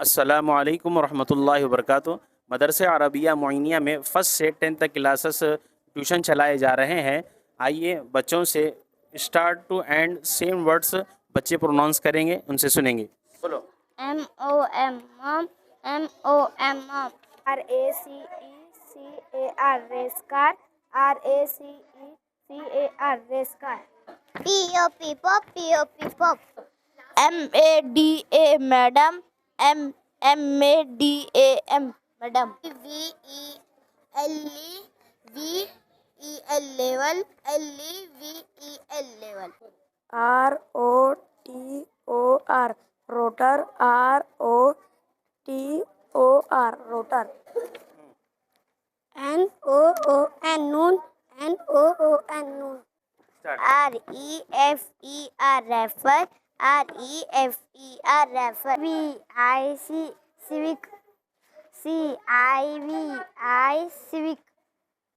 अस्सलामु अलैकुम वरहमतुल्लाहि वबरकातुहू। मदरसे अरबिया मोइनिया में फ़र्स्ट से 10 तक क्लासेस ट्यूशन चलाए जा रहे हैं। आइए बच्चों से start to end same words बच्चे प्रोनाउंस करेंगे, उनसे सुनेंगे। बोलो। MOM mom, MOM RACECAR race car, RACECAR race car. POP pop, POP pop. MADA madam, MADAM madam. VELE level, LEVEL level. ROTOR rotor, ROTOR rotor. NOON noon, NOON noon. REFER refer, REFER refer. CIC civic, CIVI civic.